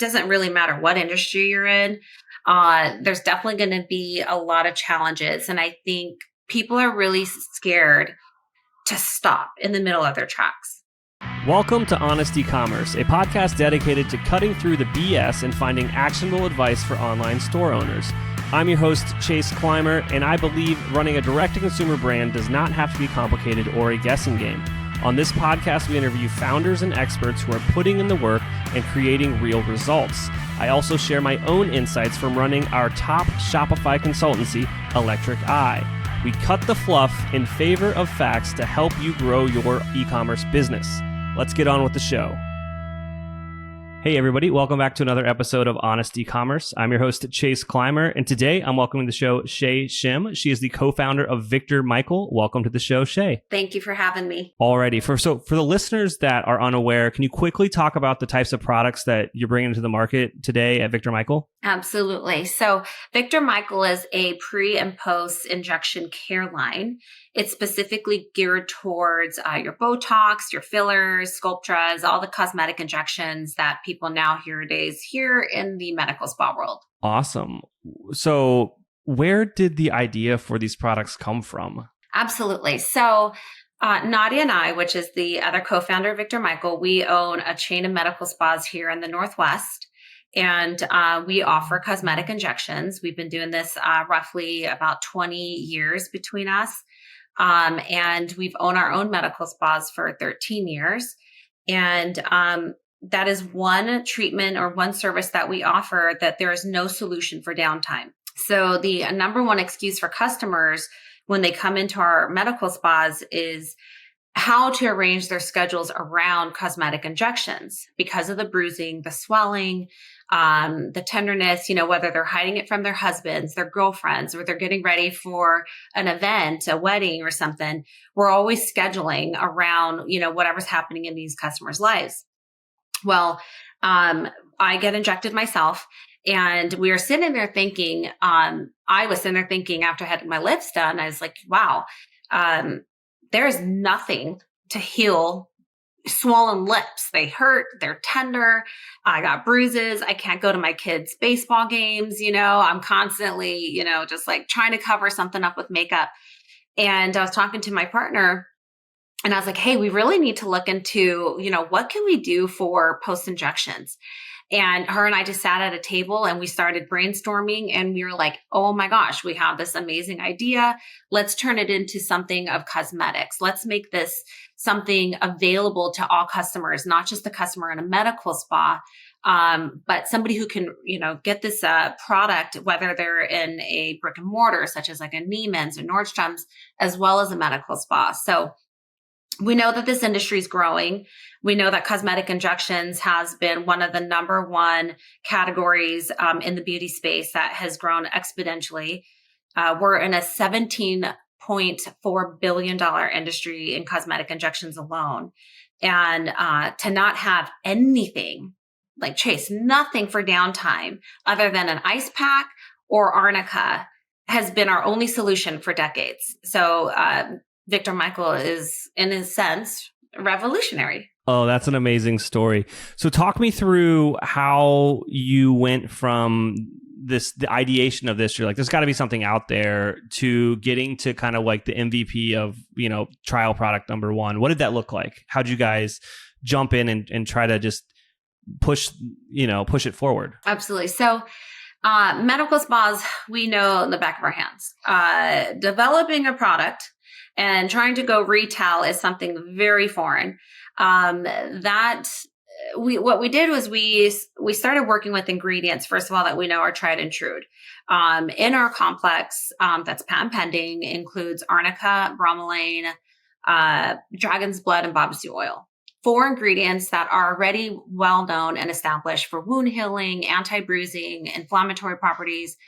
doesn't really matter what industry you're in. There's definitely going to be a lot of challenges. And I think people are really scared to stop in the middle of their tracks. Welcome to Honest Ecommerce, a podcast dedicated to cutting through the BS and finding actionable advice for online store owners. I'm your host, Chase Clymer, and I believe running a direct-to-consumer brand does not have to be complicated or a guessing game. On this podcast, we interview founders and experts who are putting in the work and creating real results. I also share my own insights from running our top Shopify consultancy, Electric Eye. We cut the fluff in favor of facts to help you grow your e-commerce business. Let's get on with the show. Hey everybody, welcome back to another episode of Honest Ecommerce. I'm your host, Chase Clymer, and today I'm welcoming to the show Shay Shim. She is the co-founder of Viktor Michael. Welcome to the show, Shay. Thank you for having me. Alrighty, for the listeners that are unaware, can you quickly talk about the types of products that you're bringing to the market today at Viktor Michael? Absolutely. So Viktor Michael is a pre and post injection care line. It's specifically geared towards your Botox, your fillers, Sculptras, all the cosmetic injections that people nowadays hear in the medical spa world. Awesome. So where did the idea for these products come from? Absolutely. So Nadia and I, which is the other co-founder of Viktor Michael, we own a chain of medical spas here in the Northwest. And we offer cosmetic injections. We've been doing this roughly about 20 years between us. And we've owned our own medical spas for 13 years. And that is one treatment or one service that we offer that there is no solution for downtime. So the number one excuse for customers when they come into our medical spas is how to arrange their schedules around cosmetic injections because of the bruising, the swelling, the tenderness, whether they're hiding it from their husbands, their girlfriends, or they're getting ready for an event, a wedding or something. We're always scheduling around, whatever's happening in these customers' lives. Well, I get injected myself. And we were sitting there thinking, I was sitting there thinking after I had my lips done, I was like, wow, there's nothing to heal swollen lips. They hurt, they're tender. I got bruises. I can't go to my kids' baseball games. I'm constantly, just like trying to cover something up with makeup. And I was talking to my partner and I was like, hey, we really need to look into, what can we do for post injections? And her and I just sat at a table and we started brainstorming and we were like, oh my gosh, we have this amazing idea. Let's turn it into something of cosmetics. Let's make this something available to all customers, not just the customer in a medical spa, but somebody who can, get this product, whether they're in a brick and mortar, such as like a Neiman's or Nordstrom's, as well as a medical spa. So we know that this industry is growing. We know that cosmetic injections has been one of the number one categories in the beauty space that has grown exponentially. We're in a $17.4 billion industry in cosmetic injections alone. And to not have anything, like Chase, nothing for downtime other than an ice pack or arnica has been our only solution for decades. So Viktor Michael is, in a sense, revolutionary. Oh, that's an amazing story. So talk me through how you went from the ideation of this. You're like, there's got to be something out there, to getting to kind of like the MVP of, trial product number one. What did that look like? How'd you guys jump in and try to just push it forward? Absolutely. So medical spas, we know in the back of our hands. Developing a product and trying to go retail is something very foreign. What we did was we started working with ingredients, first of all, that we know are tried and true. In our complex, that's patent pending, includes arnica, bromelain, dragon's blood, and bob's oil. 4 ingredients that are already well known and established for wound healing, anti-bruising, inflammatory properties,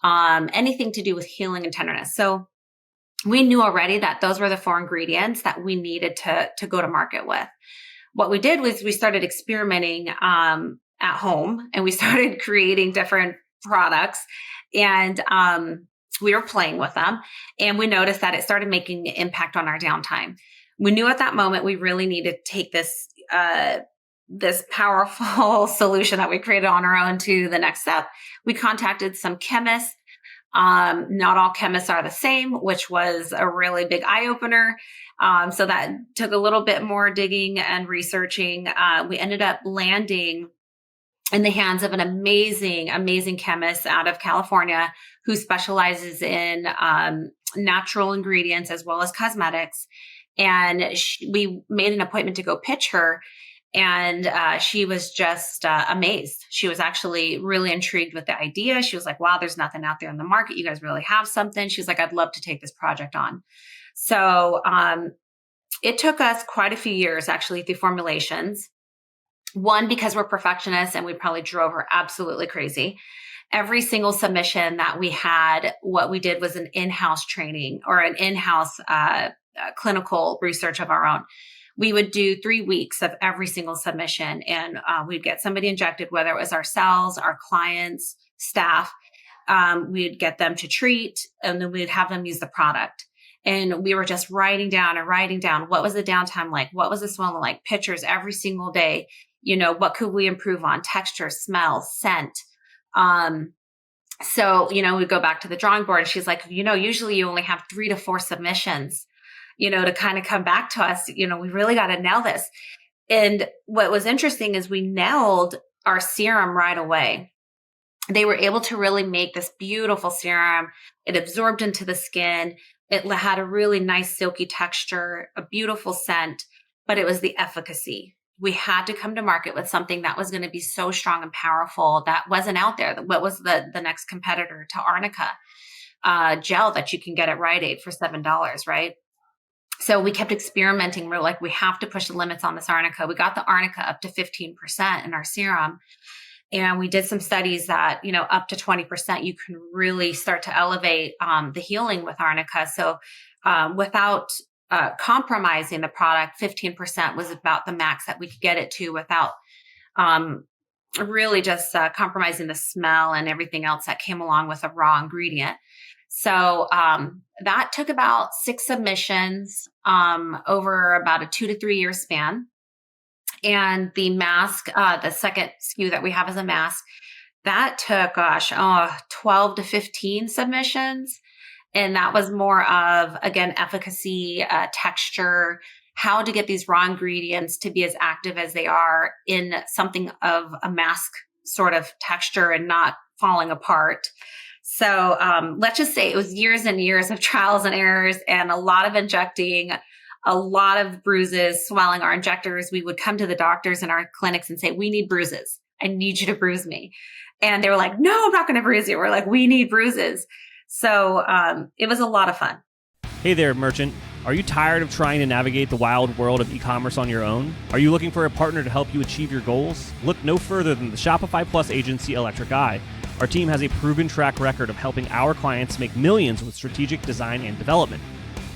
anything to do with healing and tenderness. So we knew already that those were the 4 ingredients that we needed to go to market with. What we did was we started experimenting at home and we started creating different products and we were playing with them and we noticed that it started making an impact on our downtime. We knew at that moment we really needed to take this this powerful solution that we created on our own to the next step. We contacted some chemists. Not all chemists are the same, which was a really big eye opener. So that took a little bit more digging and researching. We ended up landing in the hands of an amazing chemist out of California who specializes in natural ingredients as well as cosmetics. And we made an appointment to go pitch her. And she was just amazed. She was actually really intrigued with the idea. She was like, wow, there's nothing out there in the market. You guys really have something. She was like, I'd love to take this project on. So it took us quite a few years actually through formulations. One, because we're perfectionists and we probably drove her absolutely crazy. Every single submission that we had, what we did was an in-house training or an in-house clinical research of our own. We would do 3 weeks of every single submission, and we'd get somebody injected, whether it was ourselves, our clients, staff. We'd get them to treat, and then we'd have them use the product. And we were just writing down what was the downtime like? What was the swelling like? Pictures every single day. What could we improve on? Texture, smell, scent. So, we'd go back to the drawing board, and she's like, usually you only have 3 to 4 submissions, to kind of come back to us. We really got to nail this. And what was interesting is we nailed our serum right away. They were able to really make this beautiful serum. It absorbed into the skin. It had a really nice silky texture, a beautiful scent, but it was the efficacy. We had to come to market with something that was going to be so strong and powerful that wasn't out there. What was the next competitor to Arnica gel that you can get at Rite Aid for $7, right? So we kept experimenting. We're like, we have to push the limits on this Arnica. We got the Arnica up to 15% in our serum. And we did some studies that, up to 20%, you can really start to elevate the healing with Arnica. So without compromising the product, 15% was about the max that we could get it to without really just compromising the smell and everything else that came along with a raw ingredient. So that took about 6 submissions over about a 2 to 3 year span. And the mask, the second SKU that we have as a mask, that took, 12 to 15 submissions. And that was more of, again, efficacy, texture, how to get these raw ingredients to be as active as they are in something of a mask sort of texture and not falling apart. So let's just say it was years and years of trials and errors and a lot of injecting, a lot of bruises, swelling. Our injectors, we would come to the doctors in our clinics and say, we need bruises. I need you to bruise me. And they were like, no, I'm not going to bruise you. We're like, we need bruises. So it was a lot of fun. Hey there, merchant. Are you tired of trying to navigate the wild world of e-commerce on your own? Are you looking for a partner to help you achieve your goals? Look no further than the Shopify Plus agency, Electric Eye. Our team has a proven track record of helping our clients make millions with strategic design and development.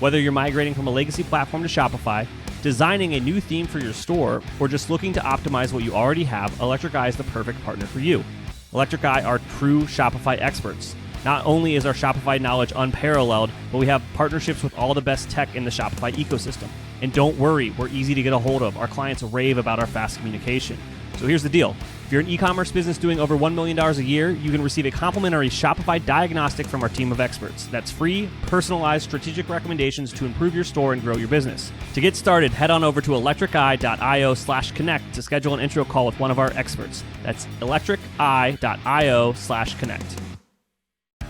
Whether you're migrating from a legacy platform to Shopify, designing a new theme for your store, or just looking to optimize what you already have, Electric Eye is the perfect partner for you. Electric Eye are true Shopify experts. Not only is our Shopify knowledge unparalleled, but we have partnerships with all the best tech in the Shopify ecosystem. And don't worry, we're easy to get a hold of. Our clients rave about our fast communication. So here's the deal. If you're an e-commerce business doing over $1 million a year, you can receive a complimentary Shopify diagnostic from our team of experts. That's free, personalized, strategic recommendations to improve your store and grow your business. To get started, head on over to electriceye.io/connect to schedule an intro call with one of our experts. That's electriceye.io/connect.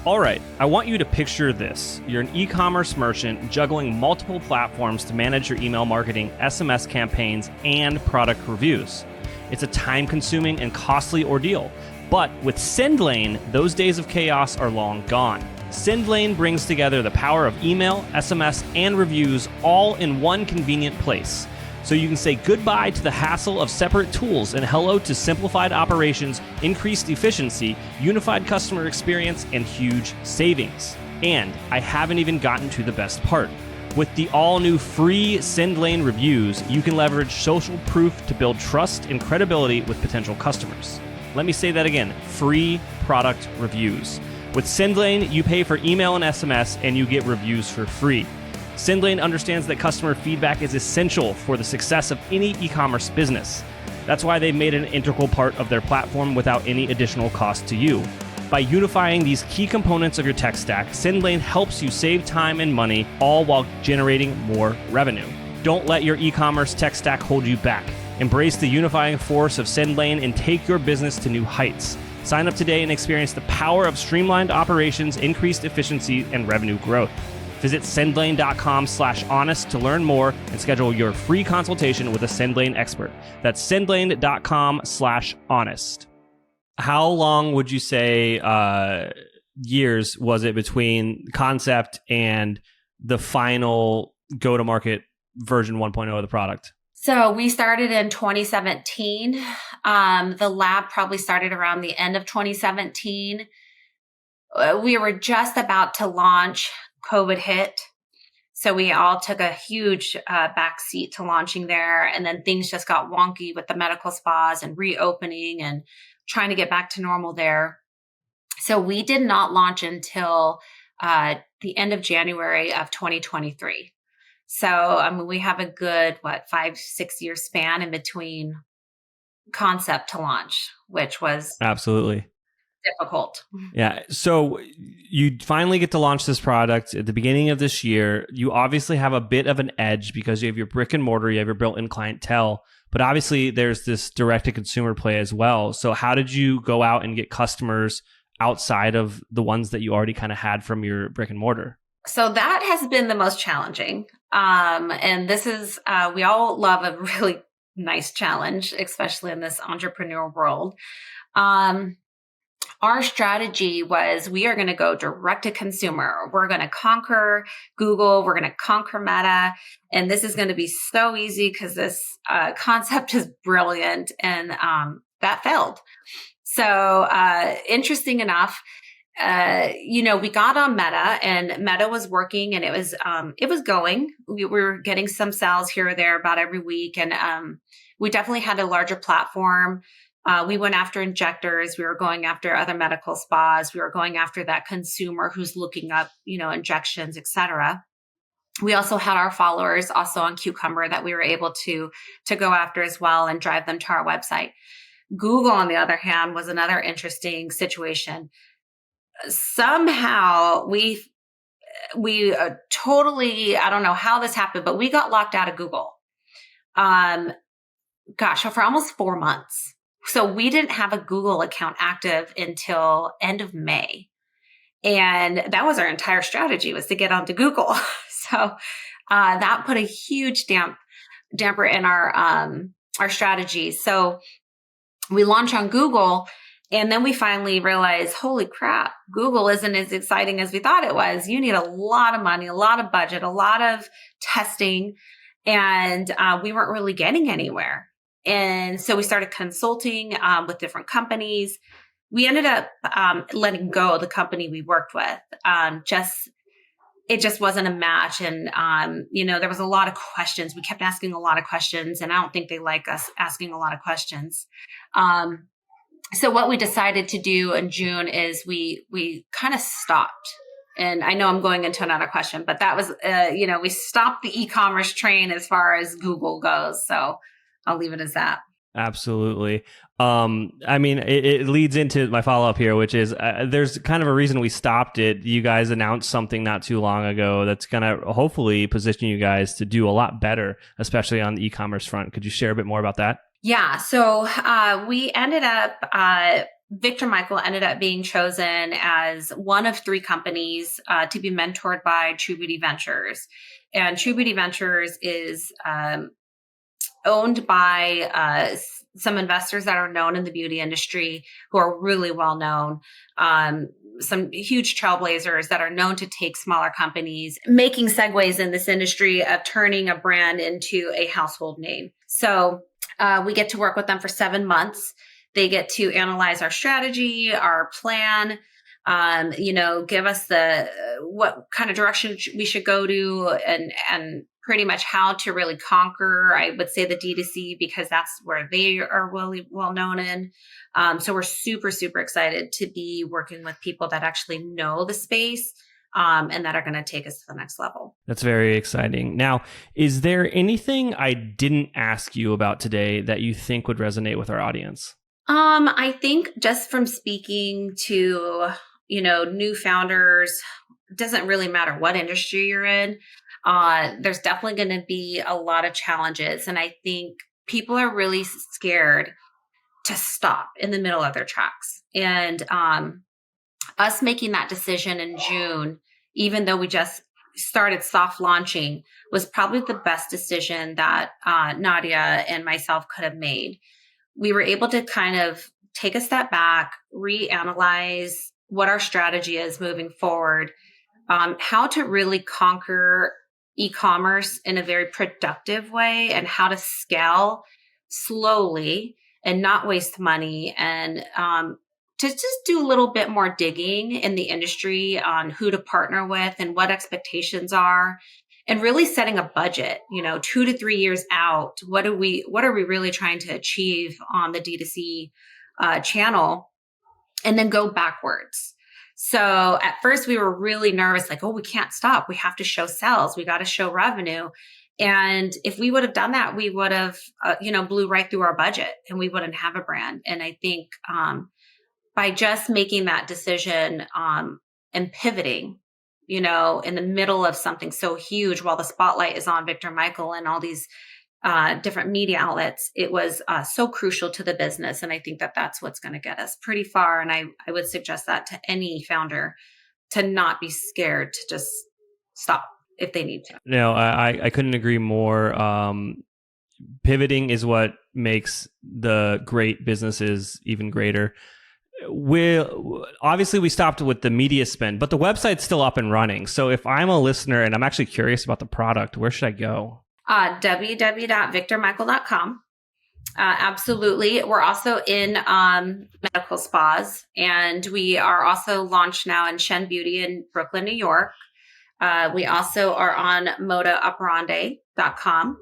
All right, I want you to picture this. You're an e-commerce merchant juggling multiple platforms to manage your email marketing, SMS campaigns, and product reviews. It's a time-consuming and costly ordeal. But with Sendlane, those days of chaos are long gone. Sendlane brings together the power of email, SMS, and reviews all in one convenient place. So you can say goodbye to the hassle of separate tools and hello to simplified operations, increased efficiency, unified customer experience, and huge savings. And I haven't even gotten to the best part. With the all-new free Sendlane reviews, you can leverage social proof to build trust and credibility with potential customers. Let me say that again, free product reviews. With Sendlane, you pay for email and SMS, and you get reviews for free. Sendlane understands that customer feedback is essential for the success of any e-commerce business. That's why they've made it an integral part of their platform without any additional cost to you. By unifying these key components of your tech stack, Sendlane helps you save time and money, all while generating more revenue. Don't let your e-commerce tech stack hold you back. Embrace the unifying force of Sendlane and take your business to new heights. Sign up today and experience the power of streamlined operations, increased efficiency, and revenue growth. Visit sendlane.com/honest to learn more and schedule your free consultation with a Sendlane expert. That's sendlane.com/honest. How long would you say years was it between concept and the final go-to-market version 1.0 of the product? So we started in 2017. The lab probably started around the end of 2017. We were just about to launch. COVID hit. So we all took a huge backseat to launching there. And then things just got wonky with the medical spas and reopening and trying to get back to normal there. So we did not launch until the end of January of 2023. So, I mean, we have a good, 5-6 year span in between concept to launch, which was absolutely difficult. Yeah. So you finally get to launch this product at the beginning of this year. You obviously have a bit of an edge because you have your brick and mortar, you have your built-in clientele, but obviously there's this direct-to-consumer play as well. So how did you go out and get customers outside of the ones that you already kind of had from your brick and mortar? So that has been the most challenging. And this is, we all love a really nice challenge, especially in this entrepreneur world. Our strategy was we are going to go direct to consumer. We're going to conquer Google. We're going to conquer Meta. And this is going to be so easy because this concept is brilliant. And that failed. So interesting enough, we got on Meta and Meta was working and it was going. We were getting some sales here or there about every week. And we definitely had a larger platform. We went after injectors. We were going after other medical spas. We were going after that consumer who's looking up, injections, et cetera. We also had our followers also on Kucumber that we were able to go after as well and drive them to our website. Google, on the other hand, was another interesting situation. Somehow we totally, I don't know how this happened, but we got locked out of Google. For almost 4 months. So we didn't have a Google account active until end of May. And that was our entire strategy, was to get onto Google. So that put a huge damper in our strategy. So we launched on Google and then we finally realized, holy crap, Google isn't as exciting as we thought it was. You need a lot of money, a lot of budget, a lot of testing. And we weren't really getting anywhere. And so we started consulting with different companies. We ended up letting go of the company we worked with. It just wasn't a match. And, there was a lot of questions. We kept asking a lot of questions, and I don't think they like us asking a lot of questions. So what we decided to do in June is we kind of stopped. And I know I'm going into another question, but that was, we stopped the e-commerce train as far as Google goes. So I'll leave it as that. Absolutely. It leads into my follow-up here, which is there's kind of a reason we stopped it. You guys announced something not too long ago that's going to hopefully position you guys to do a lot better, especially on the e-commerce front. Could you share a bit more about that? Yeah. So we ended up, Viktor Michael ended up being chosen as one of 3 companies to be mentored by True Beauty Ventures. And True Beauty Ventures is owned by some investors that are known in the beauty industry who are really well known. Some huge trailblazers that are known to take smaller companies, making segues in this industry of turning a brand into a household name. So we get to work with them for 7 months. They get to analyze our strategy, our plan, give us what kind of direction we should go to and pretty much how to really conquer, I would say, the D2C, because that's where they are really well known in. So we're super, super excited to be working with people that actually know the space and that are going to take us to the next level. That's very exciting. Now, is there anything I didn't ask you about today that you think would resonate with our audience? I think just from speaking to, new founders, it doesn't really matter what industry you're in. There's definitely going to be a lot of challenges. And I think people are really scared to stop in the middle of their tracks. And us making that decision in June, even though we just started soft launching, was probably the best decision that Nadia and myself could have made. We were able to kind of take a step back, reanalyze what our strategy is moving forward, how to really conquer e-commerce in a very productive way, and how to scale slowly and not waste money, and to just do a little bit more digging in the industry on who to partner with and what expectations are, and really setting a budget, 2 to 3 years out. What are we really trying to achieve on the D2C channel, and then go backwards. So at first we were really nervous, like, oh, we can't stop. We have to show sales. We got to show revenue. And if we would have done that, we would have, blew right through our budget, and we wouldn't have a brand. And I think by just making that decision and pivoting, in the middle of something so huge, while the spotlight is on Viktor Michael and all these different media outlets, it was so crucial to the business. And I think that that's what's going to get us pretty far. And I would suggest that to any founder, to not be scared to just stop if they need to. No, I couldn't agree more. Pivoting is what makes the great businesses even greater. Obviously we stopped with the media spend, but the website's still up and running. So if I'm a listener and I'm actually curious about the product, where should I go? www.victormichael.com. Absolutely. We're also in medical spas, and we are also launched now in Shen Beauty in Brooklyn, New York. We also are on modaoperandi.com.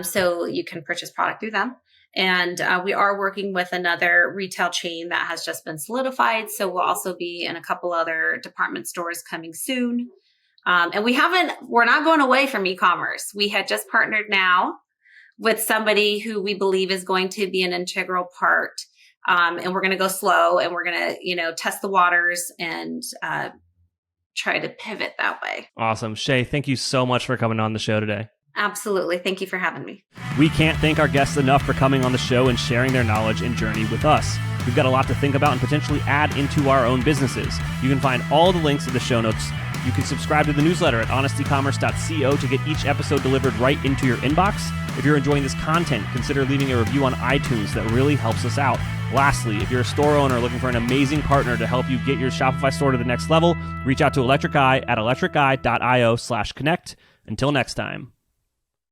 So you can purchase product through them. And we are working with another retail chain that has just been solidified. So we'll also be in a couple other department stores coming soon. And we're not going away from e-commerce. We had just partnered now with somebody who we believe is going to be an integral part. And we're going to go slow, and we're going to, test the waters and try to pivot that way. Awesome. Shay, thank you so much for coming on the show today. Absolutely. Thank you for having me. We can't thank our guests enough for coming on the show and sharing their knowledge and journey with us. We've got a lot to think about and potentially add into our own businesses. You can find all the links in the show notes. You can subscribe to the newsletter at honestecommerce.co to get each episode delivered right into your inbox. If you're enjoying this content, consider leaving a review on iTunes. That really helps us out. Lastly, if you're a store owner looking for an amazing partner to help you get your Shopify store to the next level, reach out to Electric Eye at electriceye.io/connect. Until next time.